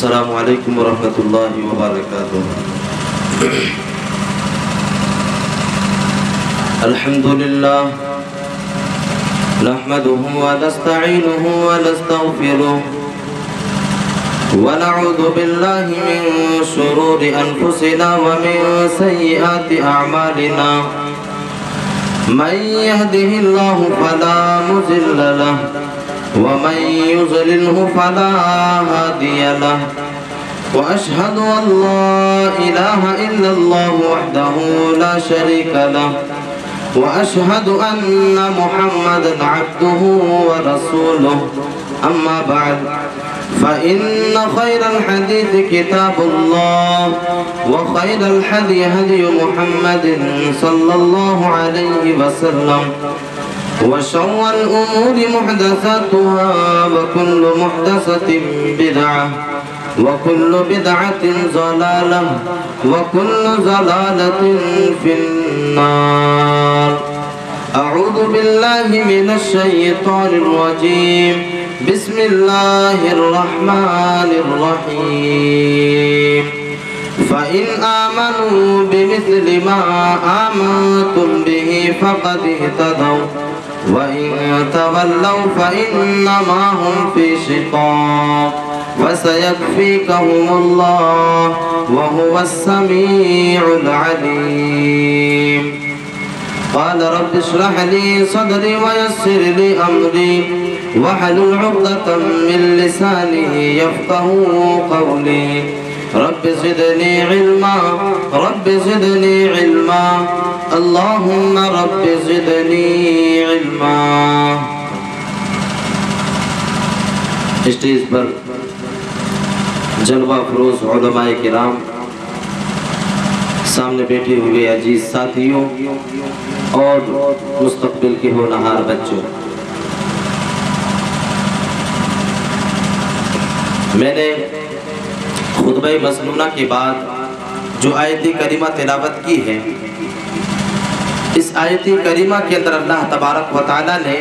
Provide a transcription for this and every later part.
السلام علیکم ورحمۃ اللہ وبرکاتہ۔ الحمدللہ نحمده ونستعینه ونستغفره ونعوذ باللہ من شرور انفسنا ومن سیئات اعمالنا من يهده الله فلا مضل له ومن يضلله فلا هادي له وأشهد أن لا إله إلا الله وحده لا شريك له وأشهد أن محمدا عبده ورسوله أما بعد فإن خير الحديث كتاب الله وخير الهدي هدي محمد صلى الله عليه وسلم وشر الأمور محدثاتها وكل محدثة بدعة وكل بدعة ضلالة وكل ضلالة في النار أعوذ بالله من الشيطان الرجيم بسم الله الرحمن الرحيم فإن آمنوا بمثل ما آمنتم به فقد اهتدوا وإن تولوا فإنما هم في شقاق فسيكفيكهم الله وهو السميع العليم قال رب اشرح لي صدري ويسر لي أمري واحلل عقدة من لساني يفقهوا قولي رب زدني علما رب زدني علما اللهم رب زدنی علما۔ اسٹیج پر جلوہ فروز علماء کرام، سامنے بیٹھے ہوئے عزیز ساتھیوں اور مستقبل کے ہونہار بچوں، میں نے خطبہ مسنونہ کے بعد جو آیت کریمہ تلاوت کی ہے، اس آیت کریمہ کے اندر اللہ تبارک و تعالیٰ نے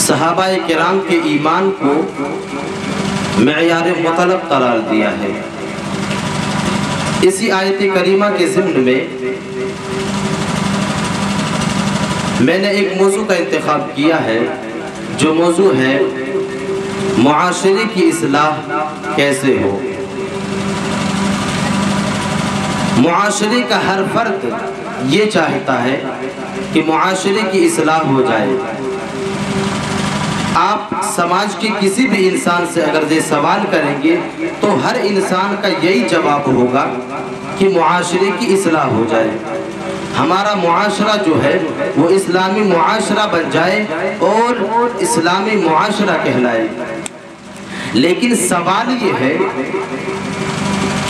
صحابہ کرام کے ایمان کو معیار مطلب قرار دیا ہے۔ اسی آیت کریمہ کے ضمن میں میں نے ایک موضوع کا انتخاب کیا ہے، جو موضوع ہے معاشرے کی اصلاح کیسے ہو۔ معاشرے کا ہر فرد یہ چاہتا ہے کہ معاشرے کی اصلاح ہو جائے۔ آپ سماج کے کسی بھی انسان سے اگر یہ سوال کریں گے تو ہر انسان کا یہی جواب ہوگا کہ معاشرے کی اصلاح ہو جائے، ہمارا معاشرہ جو ہے وہ اسلامی معاشرہ بن جائے اور اسلامی معاشرہ کہلائے۔ لیکن سوال یہ ہے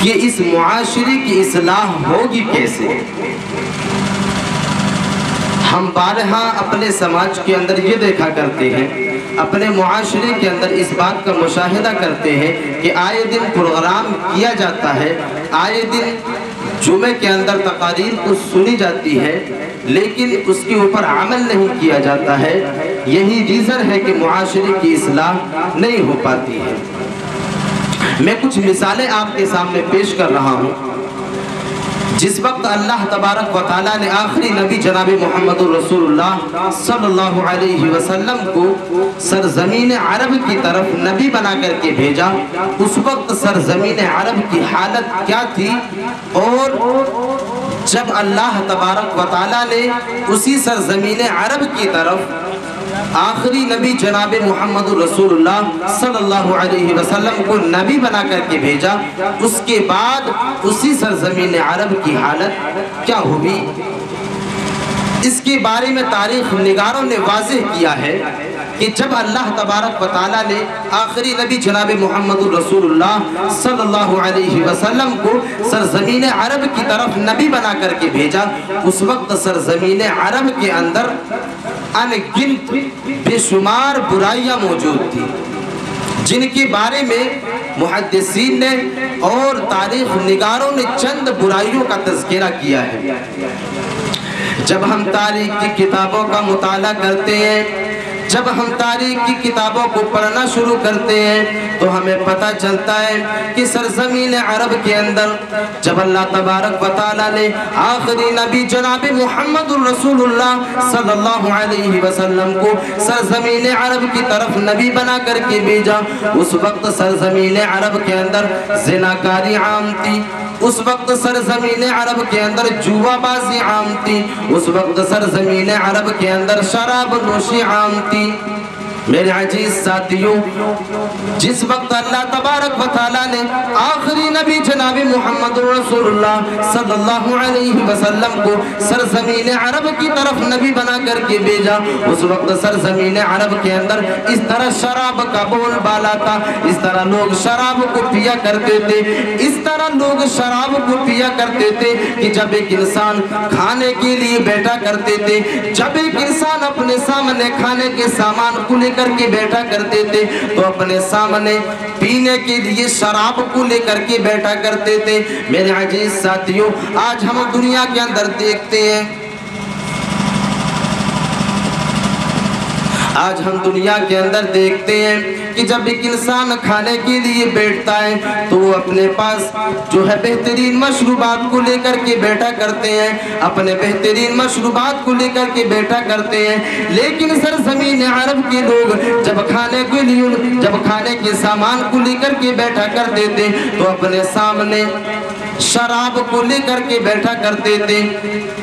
کہ اس معاشرے کی اصلاح ہوگی کیسے؟ ہم بارہا اپنے سماج کے اندر یہ دیکھا کرتے ہیں، اپنے معاشرے کے اندر اس بات کا مشاہدہ کرتے ہیں کہ آئے دن پروگرام کیا جاتا ہے، آئے دن جمعے کے اندر تقاریر کو سنی جاتی ہے، لیکن اس کے اوپر عمل نہیں کیا جاتا ہے۔ یہی ریزن ہے کہ معاشرے کی اصلاح نہیں ہو پاتی ہے۔ میں کچھ مثالیں آپ کے سامنے پیش کر رہا ہوں۔ جس وقت اللہ تبارک و تعالیٰ نے آخری نبی جناب محمد رسول اللہ صلی اللہ علیہ وسلم کو سرزمین عرب کی طرف نبی بنا کر کے بھیجا، اس وقت سرزمین عرب کی حالت کیا تھی؟ اور جب اللہ تبارک و تعالیٰ نے اسی سرزمین عرب کی طرف آخری نبی جناب محمد رسول اللہ صلی اللہ علیہ وسلم کو نبی بنا کر کے بھیجا، اس کے بعد اسی سرزمین عرب کی حالت کیا ہوئی؟ اس کے بارے میں تاریخ نگاروں نے واضح کیا ہے کہ جب اللہ تبارک و تعالیٰ نے آخری نبی جناب محمد رسول اللہ صلی اللہ علیہ وسلم کو سرزمین عرب کی طرف نبی بنا کر کے بھیجا، اس وقت سرزمین عرب کے اندر ان گنت بے شمار برائیاں موجود تھی، جن کے بارے میں محدثین نے اور تاریخ نگاروں نے چند برائیوں کا تذکرہ کیا ہے۔ جب ہم تاریخ کی کتابوں کا مطالعہ کرتے ہیں، جب ہم تاریخ کی کتابوں کو پڑھنا شروع کرتے ہیں تو ہمیں پتہ چلتا ہے کہ سرزمین عرب کے اندر جب اللہ تبارک و تعالیٰ نے آخری نبی جناب محمد الرسول اللہ صلی اللہ علیہ وسلم کو سرزمین عرب کی طرف نبی بنا کر کے بھیجا، اس وقت سرزمین عرب کے اندر زناکاری عام تھی، اس وقت سرزمین عرب کے اندر جوا بازی عام تھی، اس وقت سرزمین عرب کے اندر شراب نوشی عام تھی۔ میرے عزیز ساتھیوں، جس وقت اللہ تبارک و تعالیٰ نے آخری نبی جناب محمد رسول اللہ صلی اللہ علیہ وسلم کو سرزمین عرب کی طرف نبی بنا کر کے بھیجا، اس وقت سرزمین عرب کے اندر اس طرح شراب کا بول بالا تھا، اس طرح لوگ شراب کو پیا کرتے تھے، اس طرح لوگ شراب کو پیا کرتے تھے کہ جب ایک انسان کھانے کے لیے بیٹھا کرتے تھے، جب ایک انسان اپنے سامنے کھانے کے سامان کو لے کر کے بیٹھا کرتے تھے تو اپنے سامنے پینے کے لیے شراب کو لے کر کے بیٹھا کرتے تھے۔ میرے عزیز ساتھیوں، آج ہم دنیا کے اندر دیکھتے ہیں، آج ہم دنیا کے اندر دیکھتے ہیں کہ جب ایک انسان کھانے کے لیے بیٹھتا ہے تو وہ اپنے پاس جو ہے بہترین مشروبات کو لے کر کے بیٹھا کرتے ہیں، اپنے بہترین مشروبات کو لے کر کے بیٹھا کرتے ہیں، لیکن سرزمین عرب کے لوگ جب کھانے کے لیے جب کھانے کے سامان کو لے کر کے بیٹھا کرتے تھے تو اپنے سامنے شراب کو لے کر کے بیٹھا کرتے تھے۔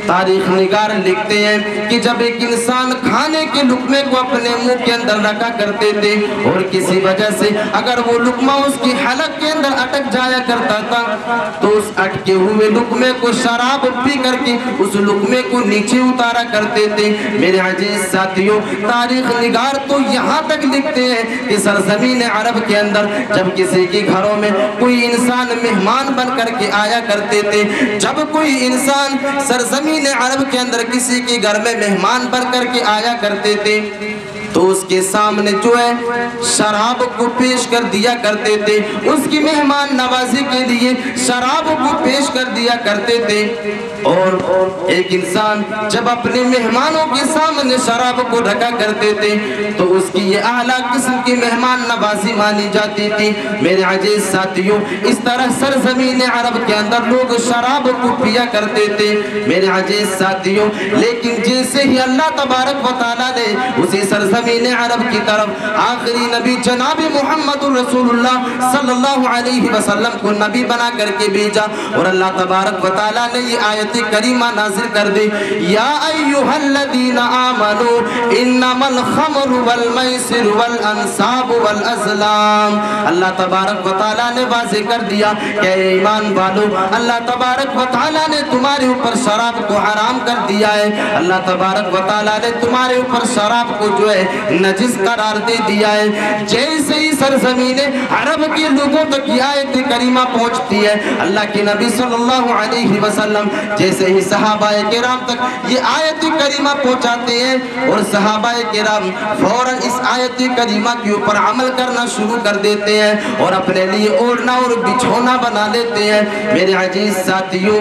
تاریخ نگار لکھتے ہیں کہ جب ایک انسان کھانے کے لقمے کو اپنے منہ کے اندر رکھا کرتے تھے اور کسی وجہ سے اگر وہ لقمہ اس کی حلق کے اندر اٹک جایا کرتا تھا تو اس اٹکے ہوئے لقمے کو شراب پی کر کے اس لقمے کو نیچے اتارا کرتے تھے۔ میرے عزیز ساتھیوں، تاریخ نگار تو یہاں تک لکھتے ہیں کہ سرزمین عرب کے اندر جب کسی کے گھروں میں کوئی انسان مہمان بن کر کے آیا کرتے تھے، جب کوئی انسان سرزمین عرب کے اندر کسی کے گھر میں مہمان بن کر کے آیا کرتے تھے تو اس کے سامنے جو ہے شراب کو پیش کر دیا کرتے تھے، اس کی مہمان نوازی کے لیے شراب کو پیش کر دیا کرتے تھے۔ اور ایک انسان جب اپنے مہمانوں کے سامنے شراب کو رکھا کرتے تھے تو اس کی یہ اعلیٰ قسم کی مہمان نوازی مانی جاتی تھی۔ میرے عزیز ساتھیوں، اس طرح سرزمین عرب کے اندر لوگ شراب کو پیا کرتے تھے۔ میرے عزیز ساتھیوں، لیکن جیسے ہی اللہ تبارک و تعالیٰ نے اسی سرزمین عرب کی طرف آخری نبی جناب محمد رسول اللہ صلی اللہ علیہ وسلم کو نبی بنا کر کے بھیجا اور اللہ تبارک و تعالیٰ نے یہ آیت کریمہ نازل کر دی، یا ایہا الذین آمنوا انما الخمر والمیسر والانصاب والازلام۔ اللہ تبارک و تعالیٰ نے واضح کر دیا کہ اے ایمان والو، اللہ تبارک و تعالیٰ نے تمہارے اوپر شراب کو حرام کر دیا ہے، اللہ تبارک و تعالیٰ نے تمہارے اوپر شراب کو جو ہے نجس قرار دے دیا ہے۔ جیسے ہی سرزمین عرب کے لوگوں تک یہ آیت کریمہ پہنچتی ہے، اللہ کے نبی صلی اللہ علیہ وسلم جیسے ہی صحابہ کرام تک یہ آیت کریمہ پہنچاتے ہیں اور صحابہ کرام فوراً اس آیت کریمہ کے اوپر عمل کرنا شروع کر دیتے ہیں اور اپنے لیے اوڑھنا اور بچھونا بنا لیتے ہیں۔ میرے عزیز ساتھیوں،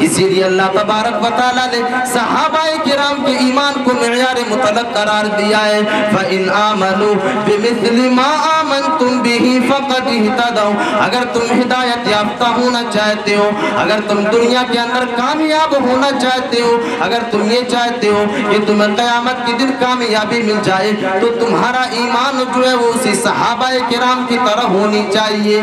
اسی لیے اللہ تبارک و تعالیٰ نے صحابہ کرام کے ایمان کو معیار مطلق قرار دیا ہے، فَإِنْ آمَنُوا بِمِثْلِ مَا آمَنْتُمْ بِهِ فَقَدْ اهْتَدَوْا۔ اگر تم ہدایت یافتہ ہونا چاہتے ہو، اگر تم دنیا کے اندر کامیاب ہونا چاہتے ہو، اگر تم یہ چاہتے ہو کہ تمہیں قیامت کے دن کامیابی مل جائے تو تمہارا ایمان جو ہے وہ اسی صحابہ کرام کی طرح ہونی چاہیے۔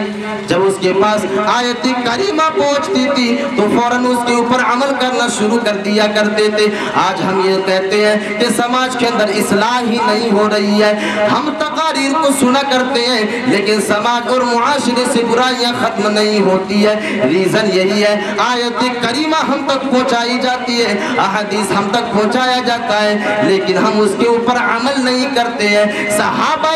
جب اس کے پاس آیت کریمہ پہنچتی تھی تو فوراً اس کے اوپر عمل کرنا شروع کر دیا کرتے تھے۔ آج ہم یہ کہتے ہیں کہ سماج کے اندر اصلاح ہی نہیں ہو رہی ہے، ہم تقاریر کو سنا کرتے ہیں لیکن سماج اور معاشرے سے برائیاں ختم نہیں ہوتی ہے۔ ریزن یہی ہے، آیت کریمہ ہم تک پہنچائی جاتی ہے، احادیث ہم تک پہنچایا جاتا ہے لیکن ہم اس کے اوپر عمل نہیں کرتے ہیں۔ صحابہ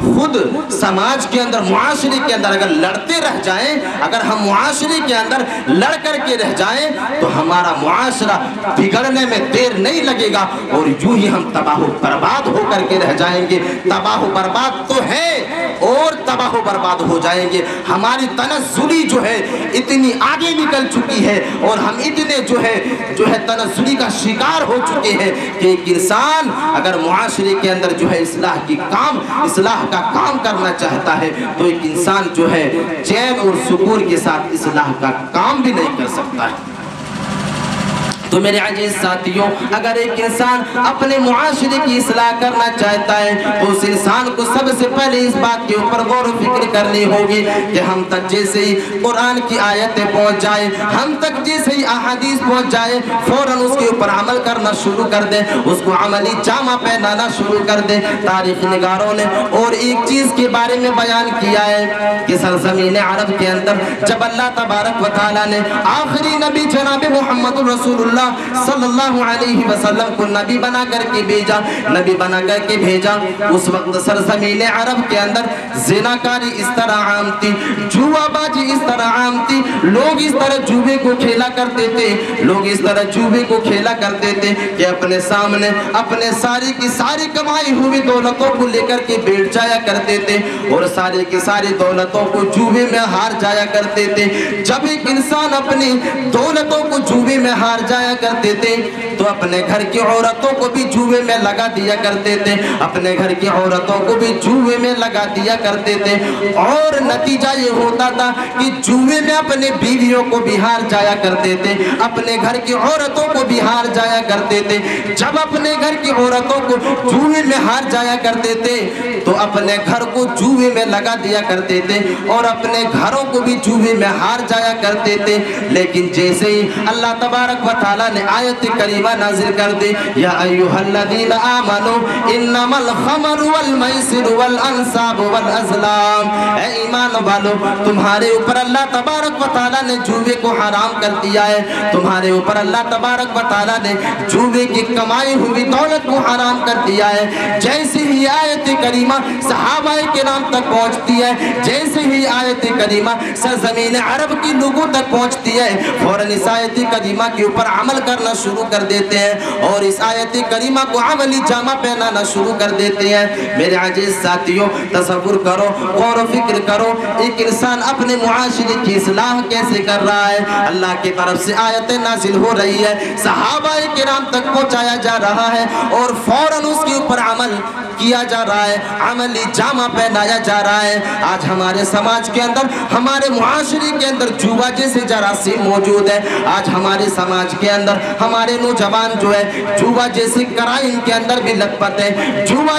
خود سماج کے اندر معاشرے کے اندر اگر لڑتے رہ جائیں، اگر ہم معاشرے کے اندر لڑ کر کے رہ جائیں تو ہمارا معاشرہ بگڑنے میں دیر نہیں لگے گا اور یوں ہی ہم تباہ و برباد ہو کر کے رہ جائیں گے۔ تباہ و برباد تو ہے اور تباہ و برباد ہو جائیں گے۔ ہماری تنزلی جو ہے اتنی آگے نکل چکی ہے اور ہم اتنے جو ہے تنزلی کا شکار ہو چکے ہیں کہ ایک انسان اگر معاشرے کے اندر جو ہے اصلاح کا کام کرنا چاہتا ہے تو ایک انسان جو ہے چین اور سکون کے ساتھ اصلاح کا کام بھی نہیں کر سکتا ہے۔ تو میرے عزیز ساتھیوں، اگر ایک انسان اپنے معاشرے کی اصلاح کرنا چاہتا ہے تو اس انسان کو سب سے پہلے اس بات کے اوپر غور و فکر کرنی ہوگی کہ ہم تک جیسے ہی قرآن کی آیتیں پہنچ جائے، ہم تک جیسے ہی احادیث پہنچ جائے، فوراً اس کے اوپر عمل کرنا شروع کر دیں، اس کو عملی جامہ پہنانا شروع کر دیں۔ تاریخ نگاروں نے اور ایک چیز کے بارے میں بیان کیا ہے کہ سرزمین عرب کے اندر جب اللہ تبارک و تعالیٰ نے آخری نبی جناب محمد رسول اللہ صلی اللہ علیہ وسلم کو نبی بنا کر کے بھیجا، اس وقت سرزمین عرب کے اندر زناکاری اس طرح عام تھی، جوا بازی اس طرح عام تھی، لوگ اس طرح جوے کو کھیلا کرتے تھے کہ اپنے سامنے اپنے ساری کی ساری کمائی ہوئی دولتوں کو لے کر کے بیٹھ جایا کرتے تھے اور ساری کی ساری دولتوں کو جوے میں ہار جایا کرتے تھے۔ جب ایک انسان اپنی دولتوں کو جوے میں ہار جایا کرتے تھے تو اپنے گھر کی عورتوں کو بھی جوے میں لگا دیا کرتے تھے، اور نتیجہ یہ ہوتا تھا کہ جوے میں اپنے بیویوں کو بھی ہار جایا کرتے تھے، اپنے گھر کی عورتوں کو بھی ہار جایا کرتے تھے۔ جب اپنے گھر کی عورتوں کو جوے میں ہار جایا کرتے تھے تو اپنے گھر کو جوے میں لگا دیا کرتے تھے اور اپنے گھروں کو بھی جوے میں ہار جایا کرتے تھے۔ لیکن جیسے ہی اللہ تبارک و تعالیٰ نے آیت کریمہ نازل کر دی، یا ایھا الذین آمنوا انما الخمر والمیسر والانصاب والازلام، اے ایمان والو تمہارے اوپر اللہ تبارک و تعالیٰ نے جوے کو حرام کر دیا ہے، تمہارے اوپر اللہ تبارک و تعالیٰ نے جوے کی کمائی ہوئی دولت کو حرام کر دیا ہے۔ جیسے ہی آیت کریمہ صحابہ کرام تک پہنچتی ہے، جیسے ہی آیت کریمہ سرزمین عرب کی لوگوں تک پہنچتی ہے، فوراً اس آیت کریمہ کے اوپر عمل کرنا شروع کر دیتے ہیں اور اس آیت کریمہ کو عملی جامہ پہنانا شروع کر دیتے ہیں۔ میرے عزیز ساتھیوں، تصور کرو، غور و فکر کرو، ایک انسان اپنے معاشرے کی اصلاح کیسے کر رہا ہے؟ اللہ کی طرف سے آیت نازل ہو رہی ہے، صحابہ کرام تک پہنچایا جا رہا ہے اور فوراً اس کے اوپر عمل کیا جا رہا ہے، عملی جامہ پہنایا جا رہا ہے۔ آج ہمارے سماج کے اندر، ہمارے معاشرے کے اندر جوا جیسے جراثیم موجود ہے۔ آج ہمارے سماج کے اندر ہمارے نوجوان جو ہے جوا جیسی کرائم کے اندر بھی لت پت ہے، جوا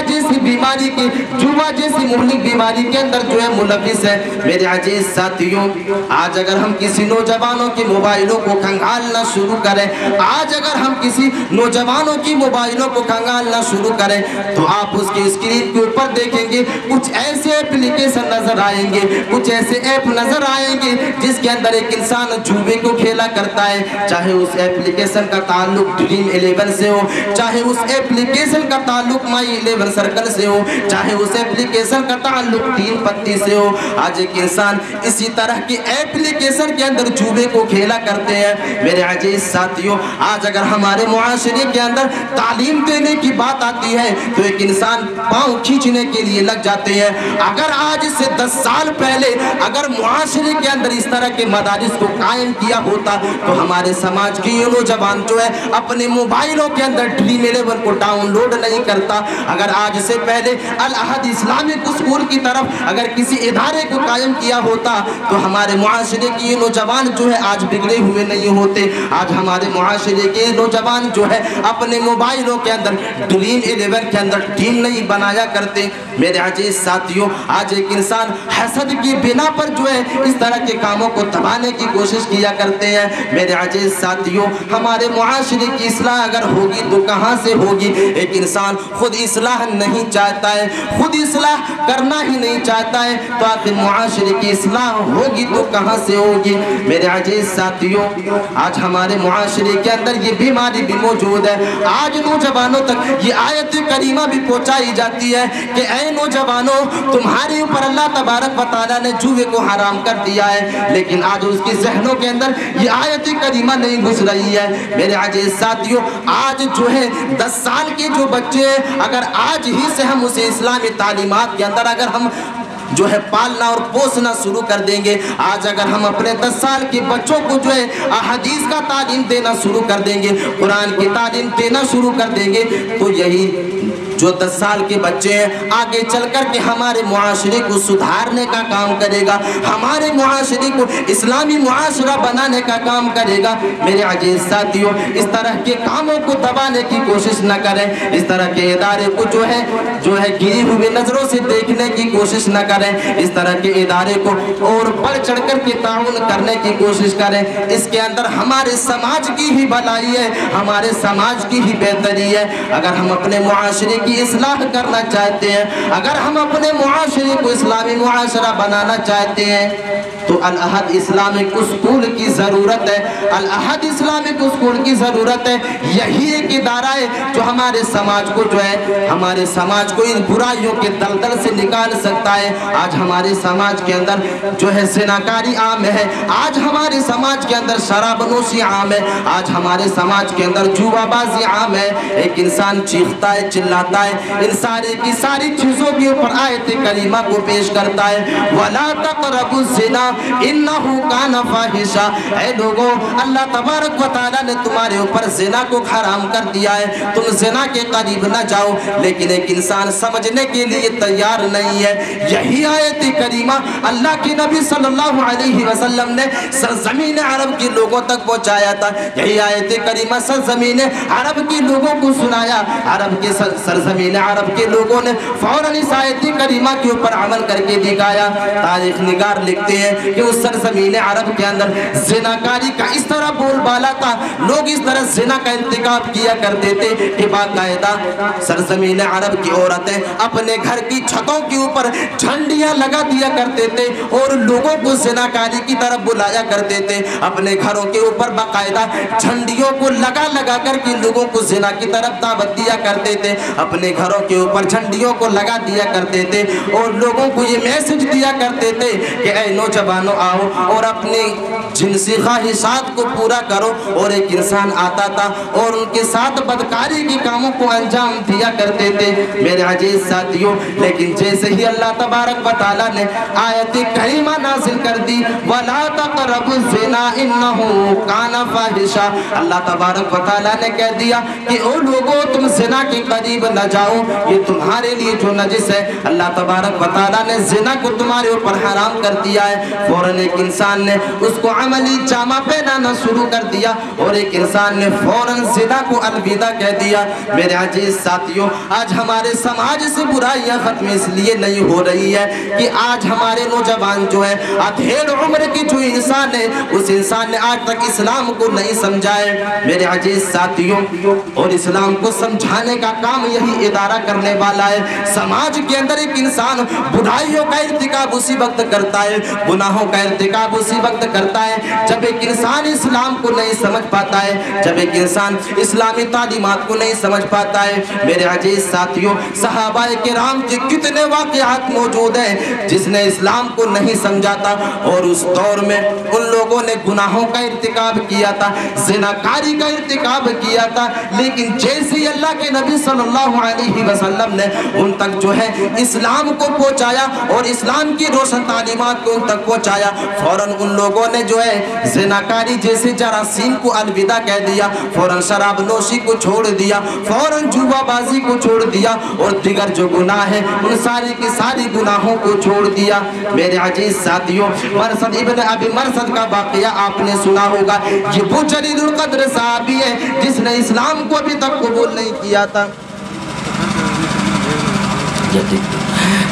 جیسی مہلک بیماری کے اندر جو ہے ملوث ہے۔ میرے عزیز ساتھیوں، آج اگر ہم کسی نوجوانوں کی موبائلوں کو کھنگالنا شروع کریں، تو آپ اس کی اسکرین کے اوپر دیکھیں گے کچھ ایسے ایپلیکیشن نظر آئیں گے، کچھ ایسے ایپ نظر آئیں گے جس کے اندر ایک انسان جوے کو کھیلا کرتا ہے، چاہے اس ایپلیکیشن کا تعلق ڈریم 11 سے ہو، چاہے اس ایپلیکیشن کا تعلق مائی 11 سرکل سے ہو، چاہے اس ایپلیکیشن کا تعلق 3 پتی سے ہو۔ آج ایک انسان اسی طرح کی ایپلیکیشن کے اندر جوے کو کھیلا کرتے ہیں۔ میرے عزیز ساتھیوں، آج اگر ہمارے معاشرے کے اندر تعلیم دینے کی بات آتی ہے تو ایک انسان پاؤں کھینچنے کے لیے لگ جاتے ہیں۔ اگر آج سے 10 سال پہلے اگر معاشرے کے اندر اس طرح کے مدارس کو قائم کیا ہوتا تو ہمارے سماج کی یہ نوجوان جو ہے اپنے موبائلوں کے اندر ڈریم 11 کو ڈاؤن لوڈ نہیں کرتا۔ اگر آج سے پہلے العہد اسلامک اسکول کی طرف اگر کسی ادارے کو قائم کیا ہوتا تو ہمارے معاشرے کی یہ نوجوان جو ہے آج بگڑے ہوئے نہیں ہوتے۔ آج ہمارے معاشرے کے نوجوان جو ہے اپنے موبائلوں کے اندر ڈریم 11 کے اندر ٹیم نہیں بنایا کرتے۔ میرے عزیز ساتھیوں، آج ایک انسان حسد کی بنا پر جو ہے اس طرح کے کاموں کو دبانے کی کوشش کیا کرتے ہیں۔ میرے عزیز ساتھیوں، ہمارے معاشرے کی اصلاح اگر ہوگی تو کہاں سے ہوگی؟ ایک انسان خود اصلاح نہیں چاہتا ہے، خود اصلاح کرنا ہی نہیں چاہتا ہے تو آخر معاشرے کی اصلاح ہوگی تو کہاں سے ہوگی؟ میرے عزیز ساتھیوں، آج ہمارے معاشرے کے اندر یہ بیماری بھی موجود ہے۔ آج نوجوانوں تک یہ آیت کریمہ بھی پہنچائی جاتی ہے کہ اے نوجوانوں، تمہارے اوپر اللہ تبارک و تعالیٰ نے جوے کو حرام کر دیا ہے، لیکن آج اس کے ذہنوں کے اندر یہ آیت کریمہ نہیں گھس رہی ہے۔ میرے عزیز ساتھیوں، آج جو ہے 10 سال کے جو بچے ہیں، اگر آج ہی سے ہم اسے اسلامی تعلیمات کے اندر اگر ہم جو ہے پالنا اور پوسنا شروع کر دیں گے، آج اگر ہم اپنے 10 سال کے بچوں کو جو ہے احادیث کا تعلیم دینا شروع کر دیں گے، قرآن کی تعلیم دینا شروع کر دیں گے، تو یہی جو 10 سال کے بچے ہیں آگے چل کر کے ہمارے معاشرے کو سدھارنے کا کام کرے گا، ہمارے معاشرے کو اسلامی معاشرہ بنانے کا کام کرے گا۔ میرے عزیز ساتھیوں، اس طرح کے کاموں کو دبانے کی کوشش نہ کریں، اس طرح کے ادارے کو جو ہے گری ہوئی نظروں سے دیکھنے کی کوشش نہ کریں، اس طرح کے ادارے کو اور بڑھ چڑھ کر کے تعاون کرنے کی کوشش کریں۔ اس کے اندر ہمارے سماج کی ہی بھلائی ہے، ہمارے سماج کی ہی بہتری ہے۔ اگر ہم اپنے معاشرے کی اصلاح کرنا چاہتے ہیں، اگر ہم اپنے معاشرے کو اسلامی معاشرہ بنانا چاہتے ہیں تو الاحد اسلامک اسکول کی ضرورت ہے، الاحد اسلامک اسکول کی ضرورت ہے۔ یہی ایک ادارہ ہے جو ہمارے سماج کو جو ہے ہمارے سماج کو ان برائیوں کے دلدل سے نکال سکتا ہے۔ آج ہمارے سماج کے اندر جو ہے زناکاری عام ہے، آج ہمارے سماج کے اندر شراب نوشی عام ہے، آج ہمارے سماج کے اندر جوا بازی عام ہے۔ ایک انسان چیختا ہے، چلاتا ہے، ان ساری چیزوں کے اوپر آیت کریمہ کو پیش کرتا ہے، وَلَا تَقْرَبُوا الزِّنَا إِنَّهُ كَانَ فَاحِشًا۔ اے لوگوں، اللہ تبارک و تعالیٰ نے تمہارے اوپر زنا کو حرام کر دیا ہے، تم زنا کے قریب نہ جاؤ، لیکن ایک انسان سمجھنے کے لیے تیار نہیں ہے۔ یہی آیت کریمہ اللہ کے نبی صلی اللہ علیہ وسلم نے سرزمین عرب کے لوگوں تک پہنچایا تھا، یہی آیت کریمہ سرزمین عرب کے لوگوں کو سنایا، عرب کے سرزمین عرب کے لوگوں نے فوراً اس آیت کریمہ کے اوپر عمل کر کے دکھایا۔ تاریخ نگار لکھتے ہیں کہ اس سرزمین عرب کے اندر زناکاری کا اس طرح بول بالا تھا، لوگ اس طرح زنا کا ارتکاب کیا کرتے تھے کہ باقاعدہ سرزمین عرب کی عورتیں اپنے گھر کی چھتوں کے اوپر جھنڈیاں لگا دیا کرتے تھے اور لوگوں کو زناکاری کی طرف بلایا کرتے تھے، اپنے گھروں کے اوپر باقاعدہ جھنڈیوں کو لگا کر کے لوگوں کو زنا کی طرف دعوت دیا کرتے تھے، اپنے گھروں کے اوپر جھنڈیوں کو لگا دیا کرتے تھے اور لوگوں کو یہ میسج دیا کرتے تھے کہ اے نوجوانوں آؤ اور اپنی جنسی خواہشات کو پورا کرو، اور ایک انسان آتا تھا اور ان کے ساتھ بدکاری کے کاموں کو انجام دیا کرتے تھے۔ میرے عزیز ساتھیوں، لیکن جیسے ہی اللہ تبارک و تعالیٰ نے آیت کریمہ نازل کر دی، وَلَا تَقْرَبُوا الزِّنَا إِنَّهُ كَانَ فَاحِشًا، اللہ تبارک و تعالیٰ نے کہہ دیا کہ او لوگوں، تم زنا کے قریب نہ جاؤ، یہ تمہارے لیے جو نجس ہے، اللہ تبارک و تعالیٰ نے زنا کو تمہارے اوپر حرام کر دیا ہے۔ فوراً ایک انسان نے اس کو عملی جامہ پہنانا شروع کر دیا اور ایک انسان نے فوراً زنا کو الوداع کہہ دیا۔ میرے عزیز ساتھیوں، آج ہمارے سماج سے برائیاں ختم اس لیے نہیں ہو رہی ہے کہ آج ہمارے نوجوان جو ہے ادھیڑ عمر کے جو انسان ہے، اس انسان نے آج تک اسلام کو نہیں سمجھا ہے۔ میرے عزیز ساتھیوں، اور اسلام کو سمجھانے کا کام یہی ادارہ کرنے والا ہے۔ سماج کے اندر ایک انسان برائیوں کا ارتکاب اسی وقت کرتا ہے، گناہوں کا ارتکاب اسی وقت کرتا ہے جب ایک انسان اسلام کو نہیں سمجھ پاتا ہے، جب ایک انسان اسلامی تعلیمات کو نہیں سمجھ پاتا ہے۔ میرے عزیز ساتھیوں، صحابہ کرام کے کتنے واقعات موجود ہیں جس نے اسلام کو نہیں سمجھا تھا اور اس دور میں ان لوگوں نے گناہوں کا ارتکاب کیا تھا، زناکاری کا ارتکاب کیا تھا، لیکن جیسے ہی اللہ کے نبی صلی اللہ علیہ وسلم نے ان تک جو ہے اسلام کو پہنچایا اور اسلام کی روشن تعلیمات کو ان تک پہنچایا، فوراً ان لوگوں نے جو ہے زناکاری جیسے جراثیم کو الوداع کہہ دیا، فوراً شراب نوشی کو چھوڑ دیا، فوراً جوا بازی کو چھوڑ دیا اور دیگر جو گناہ ہیں ان ساری کی ساری گناہوں کو چھوڑ دیا۔ میرے عزیز ساتھیوں، مرثد ابن ابی مرثد کا واقعہ آپ نے سنا ہوگا، یہ وہ جلیل القدر صحابی ہے جس نے اسلام کو ابھی تک قبول نہیں کیا تھا۔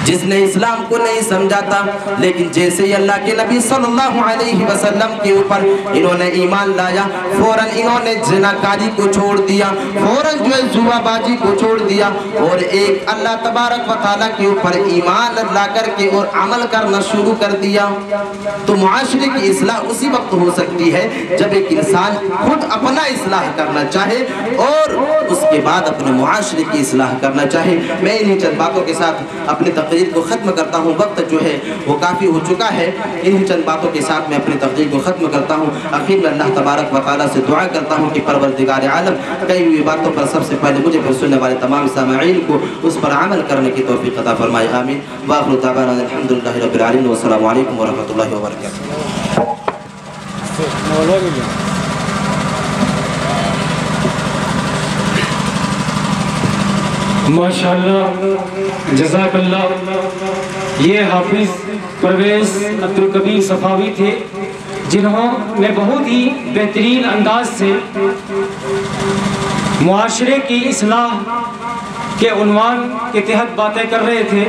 جس نے اسلام کو نہیں سمجھا تھا، لیکن جیسے ہی اللہ کے نبی صلی اللہ علیہ وسلم کے اوپر انہوں نے ایمان لایا، فوراً انہوں نے زناکاری کو چھوڑ دیا، فوراً جو ہے جوا بازی کو چھوڑ دیا، اور ایک اللہ تبارک و تعالیٰ کے اوپر ایمان لا کر کے اور عمل کرنا شروع کر دیا۔ تو معاشرے کی اصلاح اسی وقت ہو سکتی ہے جب ایک انسان خود اپنا اصلاح کرنا چاہے اور اس کے بعد اپنے معاشرے کی اصلاح کرنا چاہے۔ میں انہی چند باتوں کے ساتھ اپنی تقریر کو ختم کرتا ہوں، وقت جو ہے وہ کافی ہو چکا ہے۔ انہی چند باتوں کے ساتھ میں اپنی تقریر کو ختم کرتا ہوں۔ آخر میں اللہ تبارک و تعالیٰ سے دعا کرتا ہوں کہ پروردگار عالم کئی ہوئی باتوں پر سب سے پہلے مجھے پھر سننے والے تمام سامعین کو اس پر عمل کرنے کی توفیق عطا فرمائے، آمین۔ وآخر دعوانا الحمدللہ رب العالمین، والسلام علیکم ورحمۃ اللہ وبرکاتہ۔ ماشاءاللہ، جزاک اللہ۔ یہ حافظ پرویز عبدالکبیر صفاوی تھے، جنہوں نے بہت ہی بہترین انداز سے معاشرے کی اصلاح کے عنوان کے تحت باتیں کر رہے تھے۔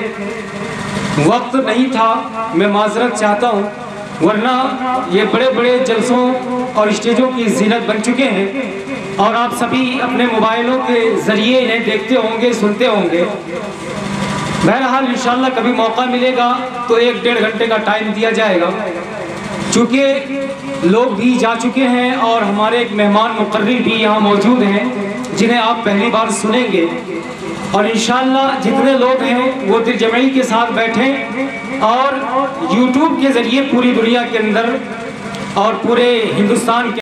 وقت نہیں تھا، میں معذرت چاہتا ہوں، ورنہ یہ بڑے بڑے جلسوں اور اسٹیجوں کی زینت بن چکے ہیں، اور آپ سبھی اپنے موبائلوں کے ذریعے انہیں دیکھتے ہوں گے، سنتے ہوں گے۔ بہرحال انشاءاللہ کبھی موقع ملے گا تو 1-1.5 گھنٹے کا ٹائم دیا جائے گا، چونکہ لوگ بھی جا چکے ہیں اور ہمارے ایک مہمان مقرر بھی یہاں موجود ہیں جنہیں آپ پہلی بار سنیں گے، اور انشاءاللہ جتنے لوگ ہیں وہ دل جمعی کے ساتھ بیٹھیں اور یوٹیوب کے ذریعے پوری دنیا کے اندر اور پورے ہندوستان کے